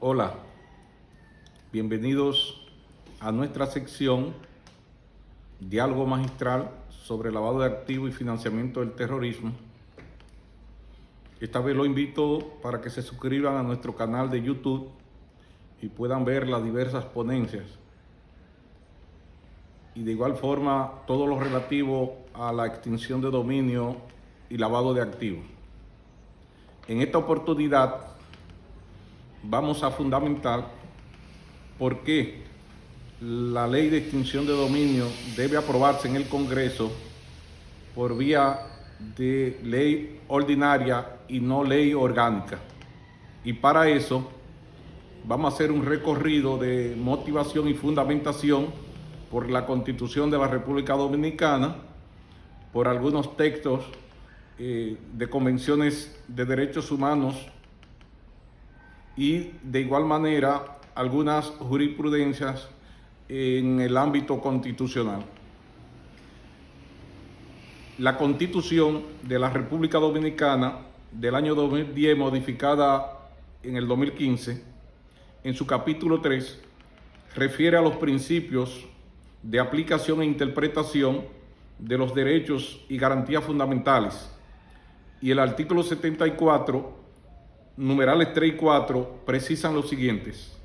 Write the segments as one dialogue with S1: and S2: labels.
S1: Hola, bienvenidos a nuestra sección Diálogo Magistral sobre lavado de activos y financiamiento del terrorismo. Esta vez lo invito para que se suscriban a nuestro canal de YouTube y puedan ver las diversas ponencias. Y de igual forma todo lo relativo a la extinción de dominio y lavado de activos. En esta oportunidad vamos a fundamentar por qué la ley de extinción de dominio debe aprobarse en el Congreso por vía de ley ordinaria y no ley orgánica. Y para eso vamos a hacer un recorrido de motivación y fundamentación por la Constitución de la República Dominicana, por algunos textos de convenciones de derechos humanos y de igual manera algunas jurisprudencias en el ámbito constitucional. La Constitución de la República Dominicana del año 2010, modificada en el 2015, en su capítulo 3, refiere a los principios de aplicación e interpretación de los derechos y garantías fundamentales. Y el artículo 74, numerales 3 y 4, precisan los siguientes.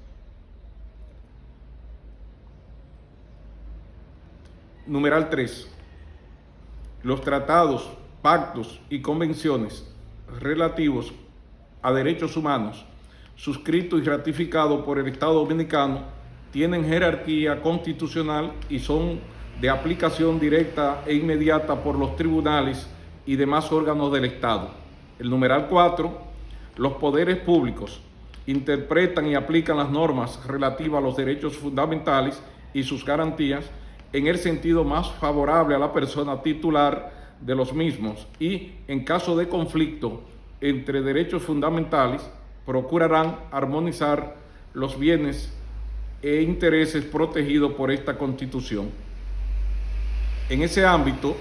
S1: Numeral 3. Los tratados, pactos y convenciones relativos a derechos humanos suscritos y ratificados por el Estado Dominicano tienen jerarquía constitucional y son de aplicación directa e inmediata por los tribunales y demás órganos del Estado. El numeral 4. Los poderes públicos interpretan y aplican las normas relativas a los derechos fundamentales y sus garantías en el sentido más favorable a la persona titular de los mismos y, en caso de conflicto entre derechos fundamentales, procurarán armonizar los bienes e intereses protegidos por esta Constitución. En ese ámbito,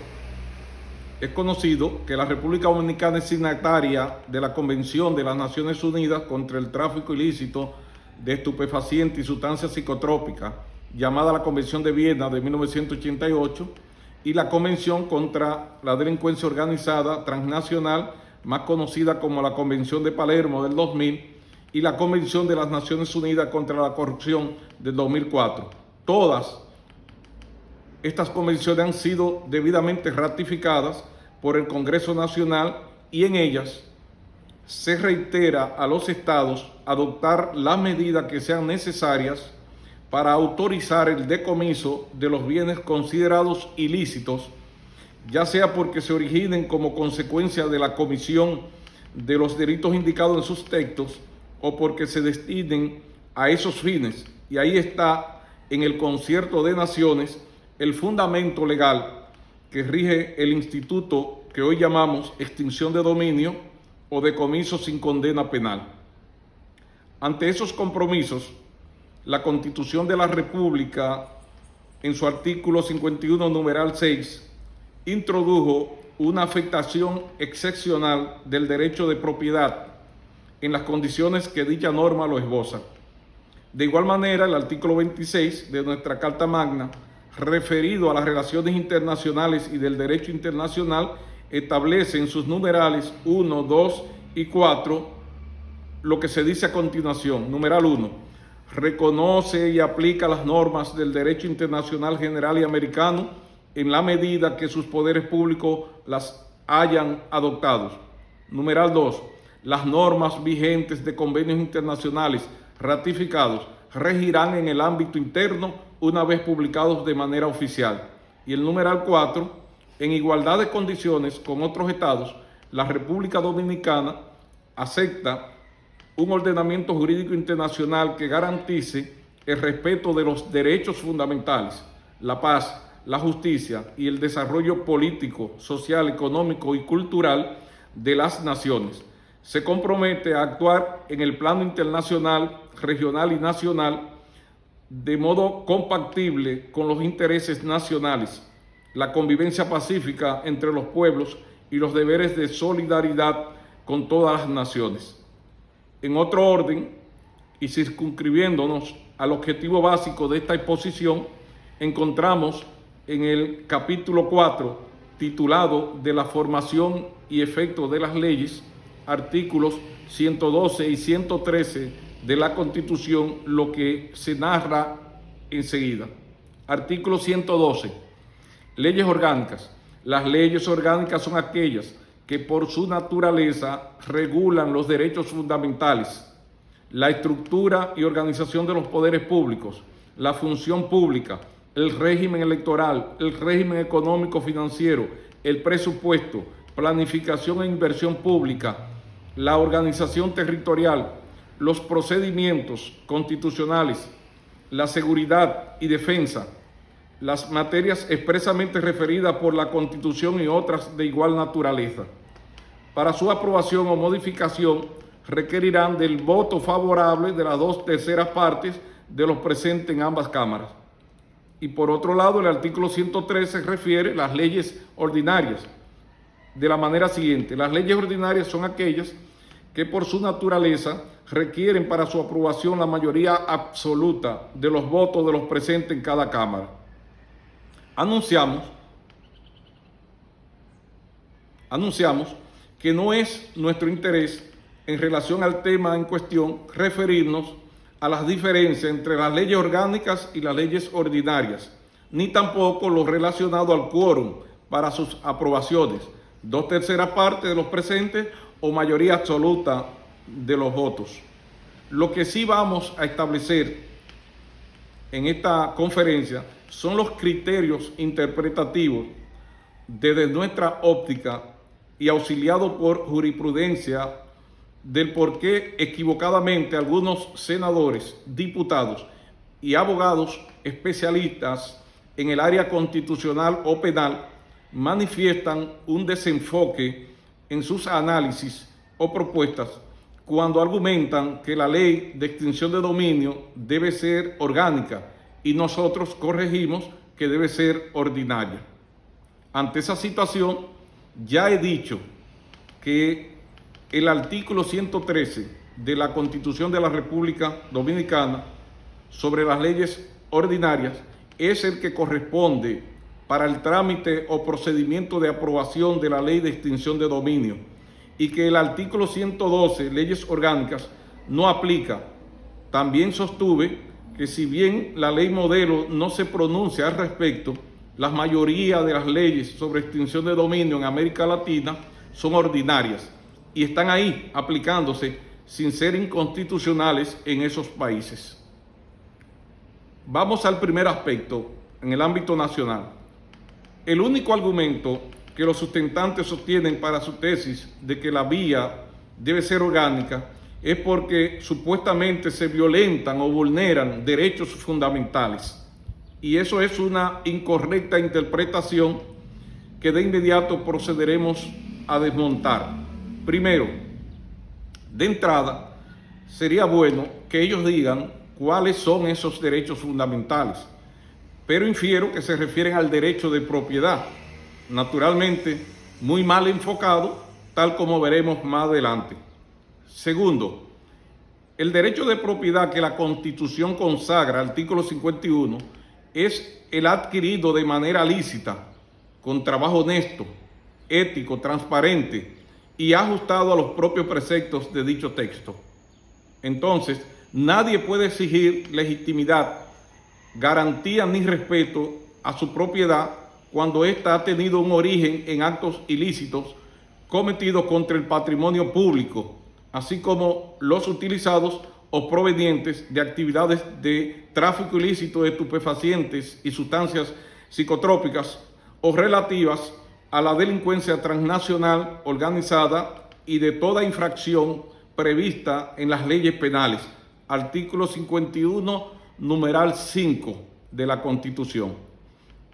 S1: es conocido que la República Dominicana es signataria de la Convención de las Naciones Unidas contra el tráfico ilícito de estupefacientes y sustancias psicotrópicas, llamada la Convención de Viena de 1988, y la Convención contra la Delincuencia Organizada Transnacional, más conocida como la Convención de Palermo del 2000, y la Convención de las Naciones Unidas contra la Corrupción del 2004. Todas estas convenciones han sido debidamente ratificadas por el Congreso Nacional y en ellas se reitera a los estados adoptar las medidas que sean necesarias para autorizar el decomiso de los bienes considerados ilícitos, ya sea porque se originen como consecuencia de la comisión de los delitos indicados en sus textos o porque se destinen a esos fines. Y ahí está, en el Concierto de Naciones, el fundamento legal que rige el instituto que hoy llamamos extinción de dominio o decomiso sin condena penal. Ante esos compromisos, la Constitución de la República, en su artículo 51, numeral 6, introdujo una afectación excepcional del derecho de propiedad en las condiciones que dicha norma lo esboza. De igual manera, el artículo 26 de nuestra Carta Magna, referido a las relaciones internacionales y del derecho internacional, establece en sus numerales 1, 2 y 4 lo que se dice a continuación. Numeral 1. Reconoce y aplica las normas del derecho internacional general y americano en la medida que sus poderes públicos las hayan adoptado. Numeral 2. Las normas vigentes de convenios internacionales ratificados regirán en el ámbito interno una vez publicados de manera oficial. Y el numeral 4, en igualdad de condiciones con otros estados, la República Dominicana acepta un ordenamiento jurídico internacional que garantice el respeto de los derechos fundamentales, la paz, la justicia y el desarrollo político, social, económico y cultural de las naciones. Se compromete a actuar en el plano internacional, regional y nacional de modo compatible con los intereses nacionales, la convivencia pacífica entre los pueblos y los deberes de solidaridad con todas las naciones. En otro orden, y circunscribiéndonos al objetivo básico de esta exposición, encontramos en el capítulo 4, titulado de la formación y efecto de las leyes, artículos 112 y 113 de la Constitución, lo que se narra enseguida. Artículo 112. Leyes orgánicas. Las leyes orgánicas son aquellas que por su naturaleza regulan los derechos fundamentales, la estructura y organización de los poderes públicos, la función pública, el régimen electoral, el régimen económico-financiero, el presupuesto, planificación e inversión pública, la organización territorial, los procedimientos constitucionales, la seguridad y defensa, las materias expresamente referidas por la Constitución y otras de igual naturaleza. Para su aprobación o modificación requerirán del voto favorable de las 2/3 partes de los presentes en ambas cámaras. Y por otro lado, el artículo 113 refiere a las leyes ordinarias de la manera siguiente. Las leyes ordinarias son aquellas que por su naturaleza requieren para su aprobación la mayoría absoluta de los votos de los presentes en cada cámara. Anunciamos que no es nuestro interés en relación al tema en cuestión referirnos a las diferencias entre las leyes orgánicas y las leyes ordinarias, ni tampoco lo relacionado al quórum para sus aprobaciones, 2/3 partes de los presentes o mayoría absoluta de los votos. Lo que sí vamos a establecer en esta conferencia son los criterios interpretativos desde nuestra óptica y auxiliado por jurisprudencia del por qué equivocadamente algunos senadores, diputados y abogados especialistas en el área constitucional o penal manifiestan un desenfoque en sus análisis o propuestas cuando argumentan que la ley de extinción de dominio debe ser orgánica y nosotros corregimos que debe ser ordinaria. Ante esa situación, ya he dicho que el artículo 113 de la Constitución de la República Dominicana sobre las leyes ordinarias es el que corresponde para el trámite o procedimiento de aprobación de la ley de extinción de dominio y que el artículo 112, leyes orgánicas, no aplica. También sostuve que si bien la ley modelo no se pronuncia al respecto, la mayoría de las leyes sobre extinción de dominio en América Latina son ordinarias y están ahí aplicándose sin ser inconstitucionales en esos países. Vamos al primer aspecto en el ámbito nacional. El único argumento que los sustentantes sostienen para su tesis de que la vía debe ser orgánica es porque supuestamente se violentan o vulneran derechos fundamentales. Y eso es una incorrecta interpretación que de inmediato procederemos a desmontar. Primero, de entrada, sería bueno que ellos digan cuáles son esos derechos fundamentales, pero infiero que se refieren al derecho de propiedad, naturalmente muy mal enfocado, tal como veremos más adelante. Segundo, el derecho de propiedad que la Constitución consagra, artículo 51, es el adquirido de manera lícita, con trabajo honesto, ético, transparente y ajustado a los propios preceptos de dicho texto. Entonces, nadie puede exigir legitimidad, garantía ni respeto a su propiedad cuando ésta ha tenido un origen en actos ilícitos cometidos contra el patrimonio público, así como los utilizados o provenientes de actividades de tráfico ilícito de estupefacientes y sustancias psicotrópicas o relativas a la delincuencia transnacional organizada y de toda infracción prevista en las leyes penales, artículo 51, numeral 5 de la Constitución.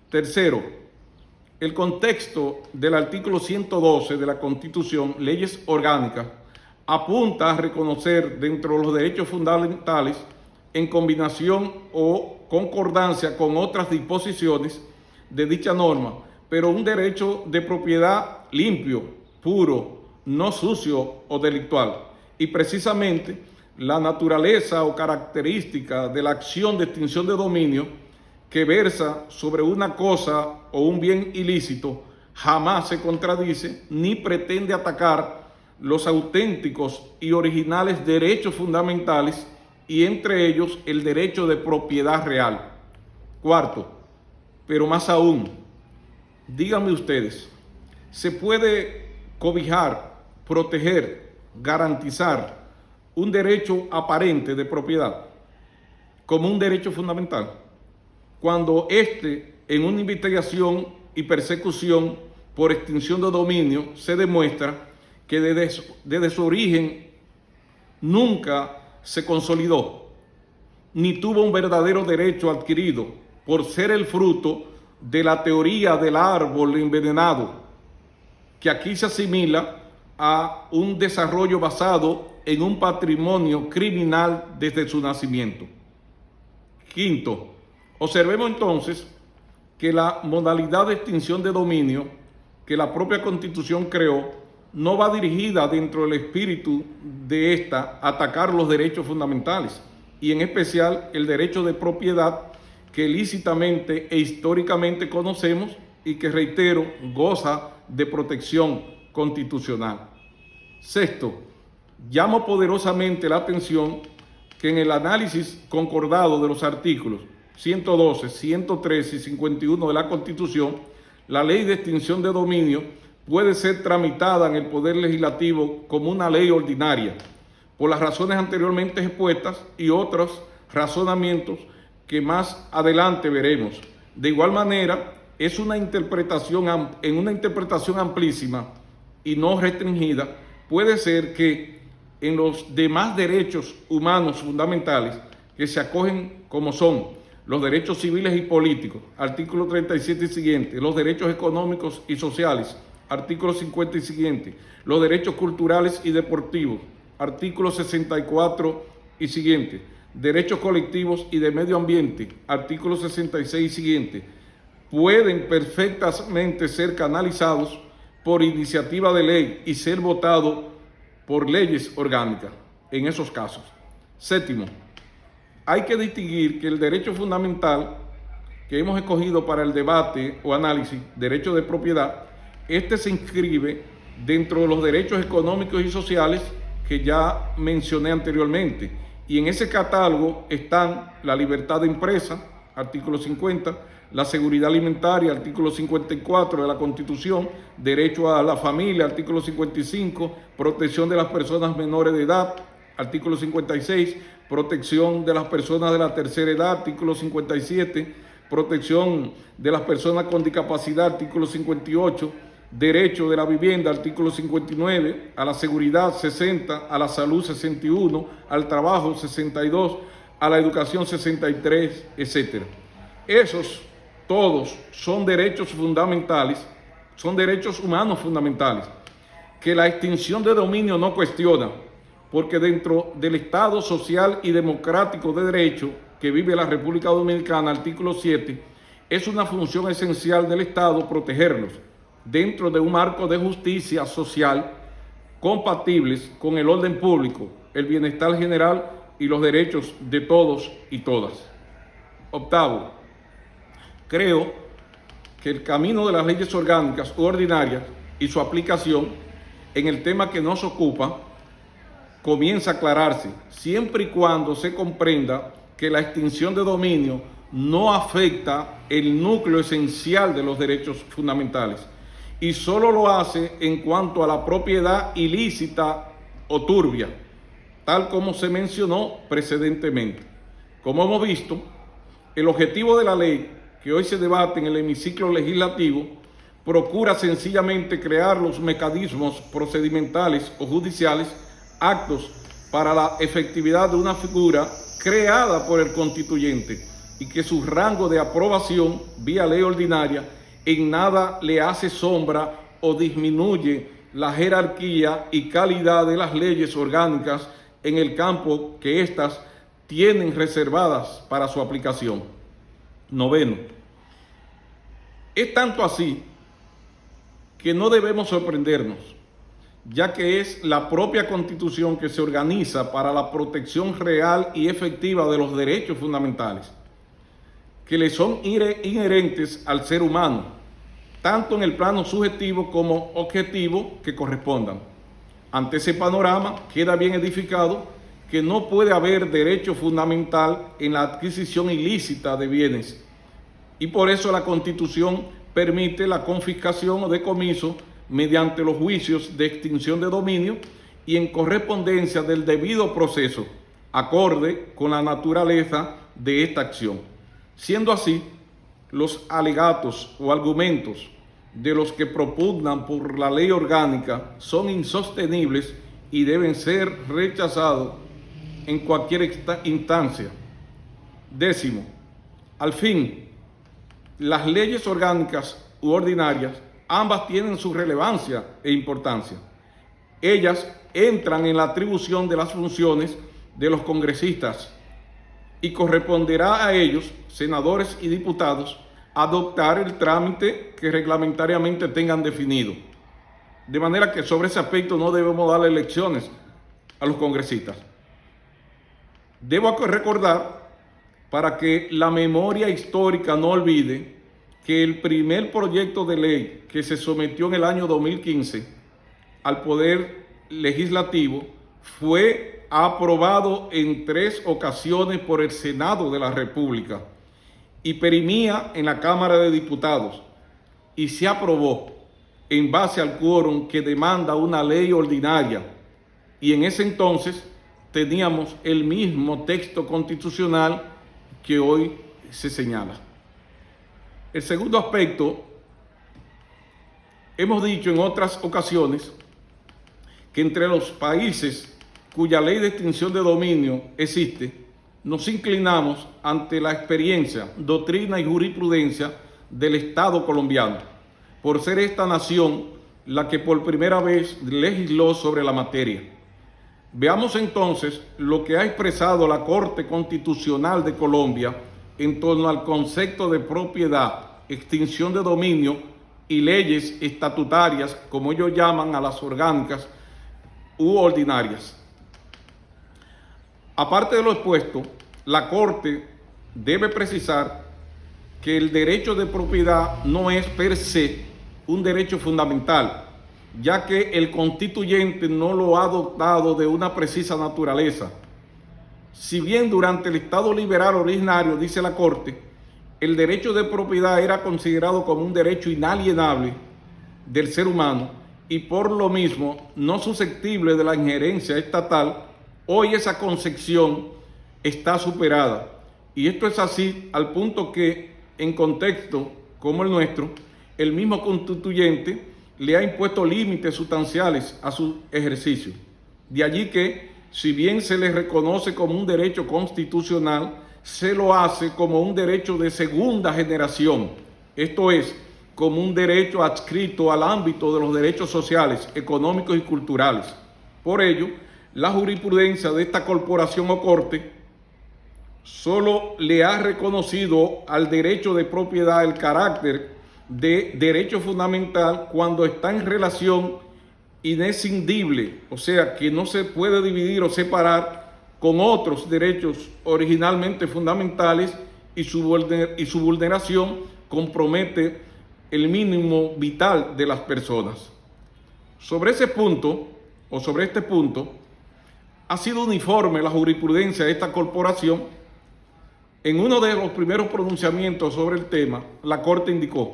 S1: Tercero, el contexto del artículo 112 de la Constitución, leyes orgánicas, apunta a reconocer dentro de los derechos fundamentales, en combinación o concordancia con otras disposiciones de dicha norma, pero un derecho de propiedad limpio, puro, no sucio o delictual. Y precisamente la naturaleza o característica de la acción de extinción de dominio que versa sobre una cosa o un bien ilícito jamás se contradice ni pretende atacar los auténticos y originales derechos fundamentales y entre ellos el derecho de propiedad real. Cuarto, pero más aún, díganme ustedes, ¿se puede cobijar, proteger, garantizar un derecho aparente de propiedad como un derecho fundamental, cuando éste en una investigación y persecución por extinción de dominio se demuestra que desde su origen nunca se consolidó, ni tuvo un verdadero derecho adquirido por ser el fruto de la teoría del árbol envenenado, que aquí se asimila a un desarrollo basado en un patrimonio criminal desde su nacimiento? Quinto, observemos entonces que la modalidad de extinción de dominio que la propia Constitución creó no va dirigida dentro del espíritu de esta a atacar los derechos fundamentales, y en especial el derecho de propiedad que lícitamente e históricamente conocemos y que, reitero, goza de protección constitucional. Sexto, llamo poderosamente la atención que en el análisis concordado de los artículos 112, 113 y 51 de la Constitución, la ley de extinción de dominio puede ser tramitada en el Poder Legislativo como una ley ordinaria, por las razones anteriormente expuestas y otros razonamientos que más adelante veremos. De igual manera, es una interpretación amplísima y no restringida. Puede ser que en los demás derechos humanos fundamentales que se acogen, como son los derechos civiles y políticos, artículo 37 y siguiente, los derechos económicos y sociales, artículo 50 y siguiente, los derechos culturales y deportivos, artículo 64 y siguiente, derechos colectivos y de medio ambiente, artículo 66 y siguiente, pueden perfectamente ser canalizados por iniciativa de ley y ser votados por leyes orgánicas en esos casos. Séptimo, hay que distinguir que el derecho fundamental que hemos escogido para el debate o análisis, derecho de propiedad, este se inscribe dentro de los derechos económicos y sociales que ya mencioné anteriormente, y en ese catálogo están la libertad de empresa, artículo 50, la seguridad alimentaria, artículo 54 de la Constitución, derecho a la familia, artículo 55, protección de las personas menores de edad, artículo 56, protección de las personas de la tercera edad, artículo 57, protección de las personas con discapacidad, artículo 58, derecho de la vivienda, artículo 59, a la seguridad 60, a la salud 61, al trabajo 62, a la educación 63, etc. Esos todos son derechos fundamentales, son derechos humanos fundamentales, que la extinción de dominio no cuestiona, porque dentro del Estado social y democrático de derecho que vive la República Dominicana, artículo 7, es una función esencial del Estado protegerlos dentro de un marco de justicia social compatibles con el orden público, el bienestar general y los derechos de todos y todas. Octavo, creo que el camino de las leyes orgánicas u ordinarias y su aplicación en el tema que nos ocupa comienza a aclararse, siempre y cuando se comprenda que la extinción de dominio no afecta el núcleo esencial de los derechos fundamentales y solo lo hace en cuanto a la propiedad ilícita o turbia, tal como se mencionó precedentemente. Como hemos visto, el objetivo de la ley que hoy se debate en el hemiciclo legislativo procura sencillamente crear los mecanismos procedimentales o judiciales actos para la efectividad de una figura creada por el constituyente y que su rango de aprobación vía ley ordinaria en nada le hace sombra o disminuye la jerarquía y calidad de las leyes orgánicas en el campo que éstas tienen reservadas para su aplicación. Noveno, es tanto así que no debemos sorprendernos ya que es la propia Constitución que se organiza para la protección real y efectiva de los derechos fundamentales, que le son inherentes al ser humano, tanto en el plano subjetivo como objetivo que correspondan. Ante ese panorama, queda bien edificado que no puede haber derecho fundamental en la adquisición ilícita de bienes, y por eso la Constitución permite la confiscación o decomiso mediante los juicios de extinción de dominio y en correspondencia del debido proceso, acorde con la naturaleza de esta acción. Siendo así, los alegatos o argumentos de los que propugnan por la ley orgánica son insostenibles y deben ser rechazados en cualquier instancia. Décimo, al fin, las leyes orgánicas u ordinarias, ambas tienen su relevancia e importancia. Ellas entran en la atribución de las funciones de los congresistas y corresponderá a ellos, senadores y diputados, adoptar el trámite que reglamentariamente tengan definido. De manera que sobre ese aspecto no debemos darle lecciones a los congresistas. Debo recordar, para que la memoria histórica no olvide, que el primer proyecto de ley que se sometió en el año 2015 al Poder Legislativo fue aprobado en 3 ocasiones por el Senado de la República y perimía en la Cámara de Diputados, y se aprobó en base al quórum que demanda una ley ordinaria, y en ese entonces teníamos el mismo texto constitucional que hoy se señala. El segundo aspecto, hemos dicho en otras ocasiones que entre los países cuya ley de extinción de dominio existe, nos inclinamos ante la experiencia, doctrina y jurisprudencia del Estado colombiano, por ser esta nación la que por primera vez legisló sobre la materia. Veamos entonces lo que ha expresado la Corte Constitucional de Colombia en torno al concepto de propiedad, extinción de dominio y leyes estatutarias, como ellos llaman a las orgánicas u ordinarias. Aparte de lo expuesto, la Corte debe precisar que el derecho de propiedad no es per se un derecho fundamental, ya que el constituyente no lo ha dotado de una precisa naturaleza. Si bien durante el Estado liberal originario, dice la Corte, el derecho de propiedad era considerado como un derecho inalienable del ser humano y por lo mismo no susceptible de la injerencia estatal, hoy esa concepción está superada. Y esto es así al punto que en contexto como el nuestro, el mismo constituyente le ha impuesto límites sustanciales a su ejercicio. De allí que, si bien se le reconoce como un derecho constitucional, se lo hace como un derecho de segunda generación, esto es, como un derecho adscrito al ámbito de los derechos sociales, económicos y culturales. Por ello, la jurisprudencia de esta corporación o corte solo le ha reconocido al derecho de propiedad el carácter de derecho fundamental cuando está en relación inescindible, o sea, que no se puede dividir o separar con otros derechos originalmente fundamentales y su vulneración compromete el mínimo vital de las personas. Sobre ese punto, o sobre este punto, ha sido uniforme la jurisprudencia de esta corporación. En uno de los primeros pronunciamientos sobre el tema, la Corte indicó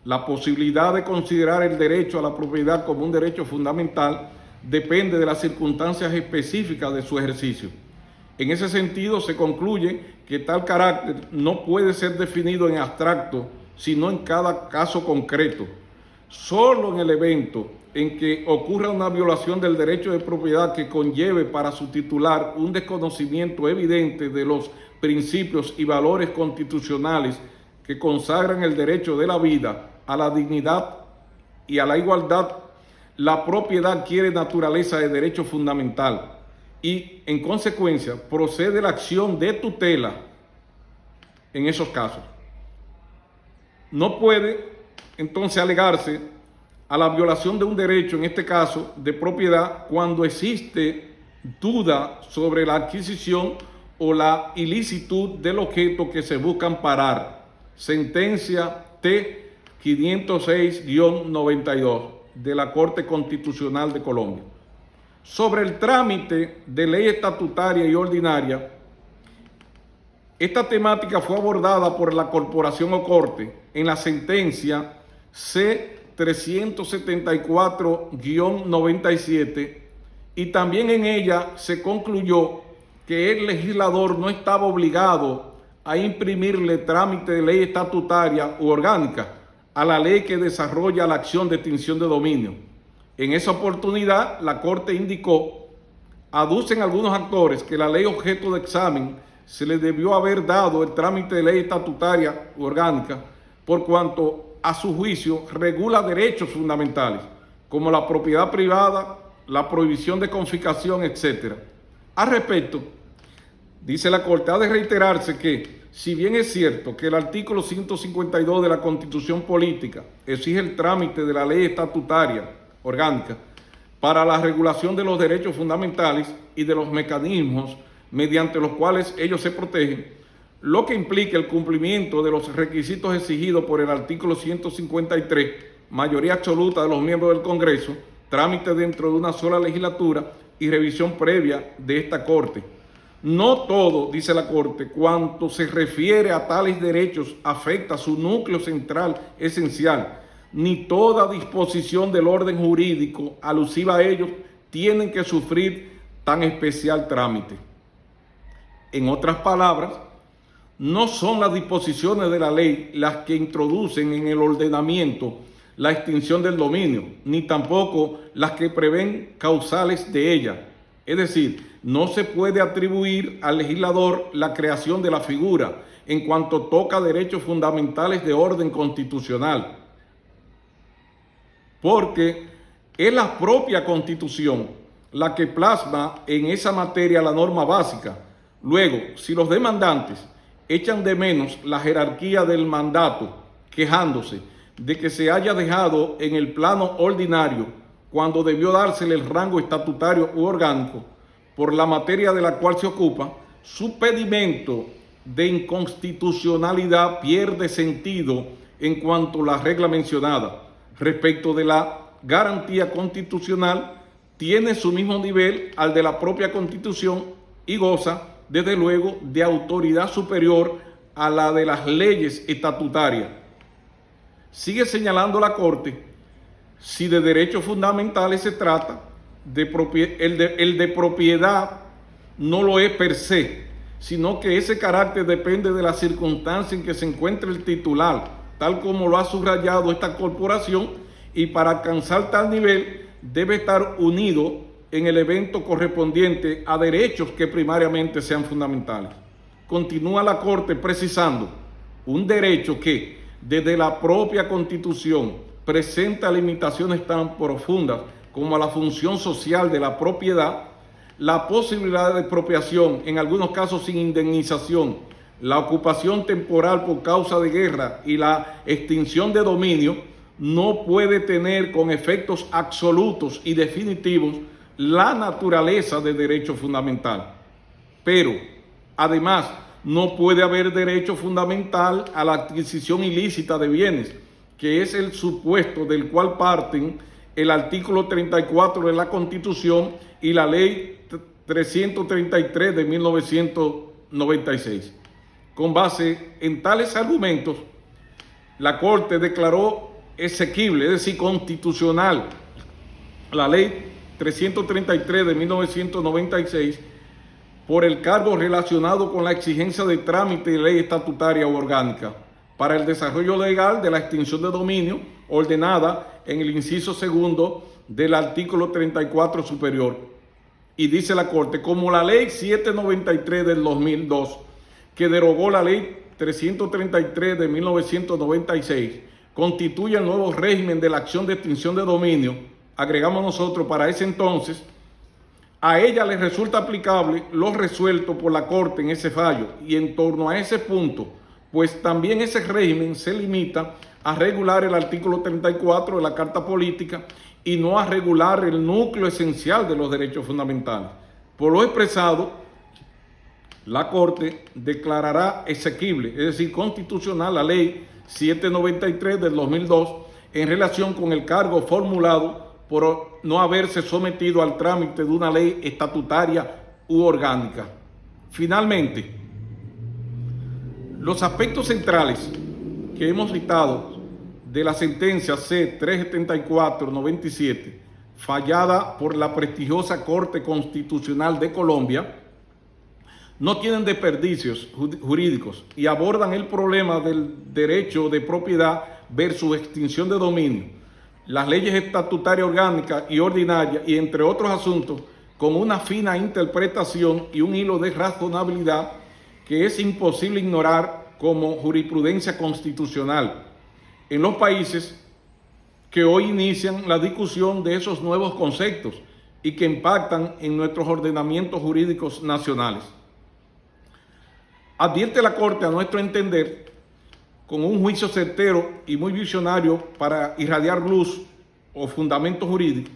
S1: la posibilidad de considerar el derecho a la propiedad como un derecho fundamental depende de las circunstancias específicas de su ejercicio. En ese sentido, se concluye que tal carácter no puede ser definido en abstracto, sino en cada caso concreto. Solo en el evento en que ocurra una violación del derecho de propiedad que conlleve para su titular un desconocimiento evidente de los principios y valores constitucionales que consagran el derecho de la vida, a la dignidad y a la igualdad, la propiedad adquiere naturaleza de derecho fundamental y, en consecuencia, procede la acción de tutela en esos casos. No puede, entonces, alegarse a la violación de un derecho, en este caso de propiedad, cuando existe duda sobre la adquisición o la ilicitud del objeto que se busca amparar. Sentencia T 506-92 de la Corte Constitucional de Colombia. Sobre el trámite de ley estatutaria y ordinaria, esta temática fue abordada por la Corporación o Corte en la sentencia C 374-97 y también en ella se concluyó que el legislador no estaba obligado a imprimirle trámite de ley estatutaria u orgánica a la ley que desarrolla la acción de extinción de dominio. En esa oportunidad, la Corte indicó, aducen algunos actores que la ley objeto de examen se le debió haber dado el trámite de ley estatutaria u orgánica por cuanto a su juicio regula derechos fundamentales como la propiedad privada, la prohibición de confiscación, etc. Al respecto, dice la Corte, ha de reiterarse que, si bien es cierto que el artículo 152 de la Constitución Política exige el trámite de la ley estatutaria orgánica para la regulación de los derechos fundamentales y de los mecanismos mediante los cuales ellos se protegen, lo que implica el cumplimiento de los requisitos exigidos por el artículo 153, mayoría absoluta de los miembros del Congreso, trámite dentro de una sola legislatura y revisión previa de esta Corte. No todo, dice la Corte, cuanto se refiere a tales derechos afecta su núcleo central esencial, ni toda disposición del orden jurídico alusiva a ellos tienen que sufrir tan especial trámite. En otras palabras, no son las disposiciones de la ley las que introducen en el ordenamiento la extinción del dominio, ni tampoco las que prevén causales de ella. Es decir, no se puede atribuir al legislador la creación de la figura en cuanto toca derechos fundamentales de orden constitucional, porque es la propia Constitución la que plasma en esa materia la norma básica. Luego, si los demandantes echan de menos la jerarquía del mandato, quejándose de que se haya dejado en el plano ordinario cuando debió dársele el rango estatutario u orgánico por la materia de la cual se ocupa, su pedimento de inconstitucionalidad pierde sentido en cuanto a la regla mencionada. Respecto de la garantía constitucional, tiene su mismo nivel al de la propia Constitución y goza, desde luego, de autoridad superior a la de las leyes estatutarias. Sigue señalando la Corte, si de derechos fundamentales se trata, el de propiedad no lo es per se, sino que ese carácter depende de la circunstancia en que se encuentre el titular, tal como lo ha subrayado esta corporación, y para alcanzar tal nivel debe estar unido en el evento correspondiente a derechos que primariamente sean fundamentales. Continúa la Corte precisando un derecho que, desde la propia Constitución, presenta limitaciones tan profundas como a la función social de la propiedad, la posibilidad de expropiación, en algunos casos sin indemnización, la ocupación temporal por causa de guerra y la extinción de dominio, no puede tener con efectos absolutos y definitivos la naturaleza de derecho fundamental. Pero, además, no puede haber derecho fundamental a la adquisición ilícita de bienes, que es el supuesto del cual parten el artículo 34 de la Constitución y la Ley 333 de 1996. Con base en tales argumentos, la Corte declaró exequible, es decir, constitucional, la Ley 333 de 1996 por el cargo relacionado con la exigencia de trámite de ley estatutaria u orgánica para el desarrollo legal de la extinción de dominio ordenada en el inciso segundo del artículo 34 superior. Y dice la Corte, como la Ley 793 del 2002, que derogó la Ley 333 de 1996, constituye el nuevo régimen de la acción de extinción de dominio, agregamos nosotros para ese entonces, a ella le resulta aplicable lo resuelto por la Corte en ese fallo, y en torno a ese punto pues también ese régimen se limita a regular el artículo 34 de la Carta Política y no a regular el núcleo esencial de los derechos fundamentales. Por lo expresado, la Corte declarará exequible, es decir, constitucional, la Ley 793 del 2002 en relación con el cargo formulado por no haberse sometido al trámite de una ley estatutaria u orgánica. Finalmente, los aspectos centrales que hemos citado de la sentencia C-374-97, fallada por la prestigiosa Corte Constitucional de Colombia, no tienen desperdicios jurídicos y abordan el problema del derecho de propiedad versus extinción de dominio, las leyes estatutarias orgánicas y ordinarias y entre otros asuntos con una fina interpretación y un hilo de razonabilidad que es imposible ignorar como jurisprudencia constitucional en los países que hoy inician la discusión de esos nuevos conceptos y que impactan en nuestros ordenamientos jurídicos nacionales. Advierte la Corte, a nuestro entender, con un juicio certero y muy visionario para irradiar luz o fundamento jurídico,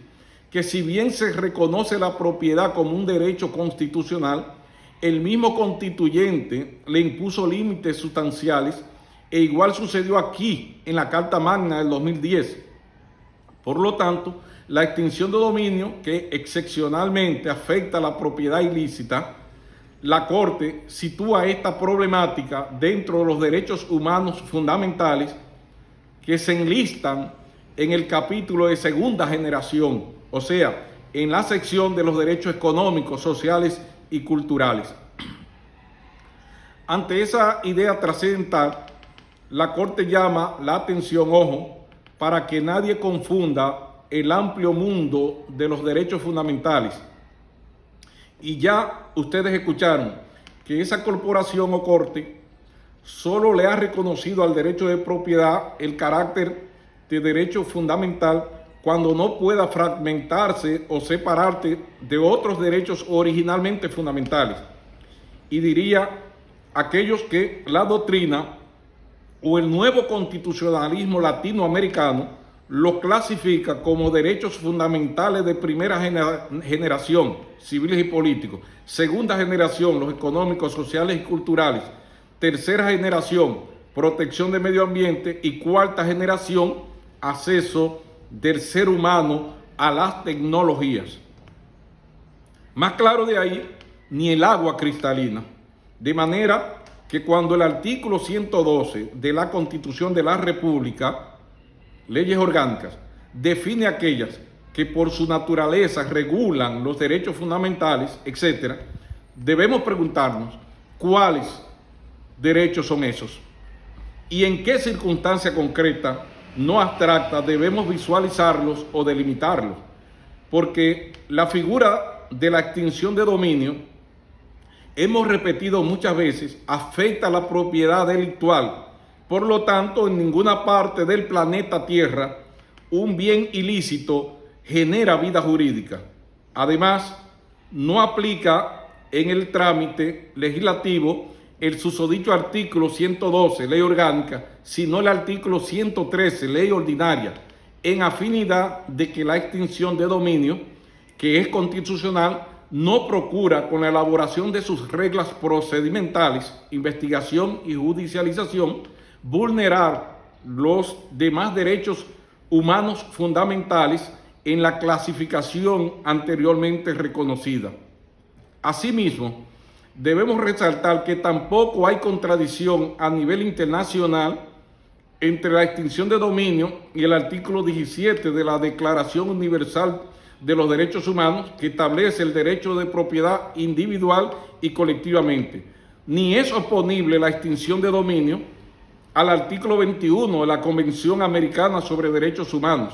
S1: que si bien se reconoce la propiedad como un derecho constitucional, el mismo constituyente le impuso límites sustanciales e igual sucedió aquí en la Carta Magna del 2010. Por lo tanto, la extinción de dominio, que excepcionalmente afecta a la propiedad ilícita, la Corte sitúa esta problemática dentro de los derechos humanos fundamentales que se enlistan en el capítulo de segunda generación, o sea, en la sección de los derechos económicos, sociales y culturales. Ante esa idea trascendental, la Corte llama la atención, ojo, para que nadie confunda el amplio mundo de los derechos fundamentales. Y ya ustedes escucharon que esa corporación o corte solo le ha reconocido al derecho de propiedad el carácter de derecho fundamental cuando no pueda fragmentarse o separarse de otros derechos originalmente fundamentales. Y diría aquellos que la doctrina o el nuevo constitucionalismo latinoamericano los clasifica como derechos fundamentales de primera generación, civiles y políticos, segunda generación, los económicos, sociales y culturales, tercera generación, protección del medio ambiente y cuarta generación, acceso del ser humano a las tecnologías. Más claro de ahí, ni el agua cristalina. De manera que cuando el artículo 112 de la Constitución de la República, leyes orgánicas, define aquellas que por su naturaleza regulan los derechos fundamentales, etc., debemos preguntarnos cuáles derechos son esos y en qué circunstancia concreta, no abstracta, debemos visualizarlos o delimitarlos, porque la figura de la extinción de dominio, hemos repetido muchas veces, afecta a la propiedad delictual. Por lo tanto, en ninguna parte del planeta Tierra un bien ilícito genera vida jurídica. Además, no aplica en el trámite legislativo el susodicho artículo 112, ley orgánica, sino el artículo 113, ley ordinaria, en afinidad de que la extinción de dominio, que es constitucional, no procura con la elaboración de sus reglas procedimentales, investigación y judicialización, vulnerar los demás derechos humanos fundamentales en la clasificación anteriormente reconocida. Asimismo, debemos resaltar que tampoco hay contradicción a nivel internacional entre la extinción de dominio y el artículo 17 de la Declaración Universal de los Derechos Humanos, que establece el derecho de propiedad individual y colectivamente. Ni es oponible la extinción de dominio al artículo 21 de la Convención Americana sobre Derechos Humanos,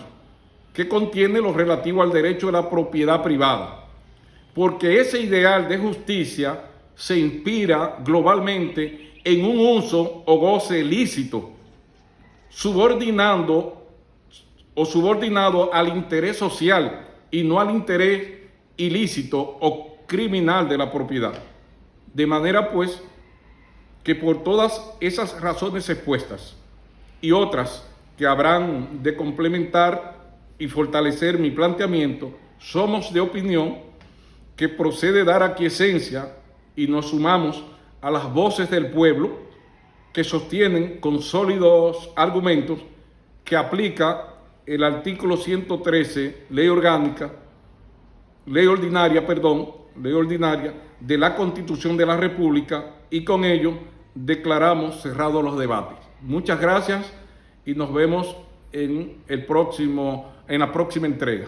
S1: que contiene lo relativo al derecho de la propiedad privada, porque ese ideal de justicia se inspira globalmente en un uso o goce lícito, subordinado al interés social y no al interés ilícito o criminal de la propiedad. De manera pues que por todas esas razones expuestas y otras que habrán de complementar y fortalecer mi planteamiento, somos de opinión que procede dar aquiescencia y nos sumamos a las voces del pueblo que sostienen con sólidos argumentos que aplica el artículo 113, ley ordinaria, de la Constitución de la República, y con ello declaramos cerrados los debates. Muchas gracias y nos vemos en la próxima entrega.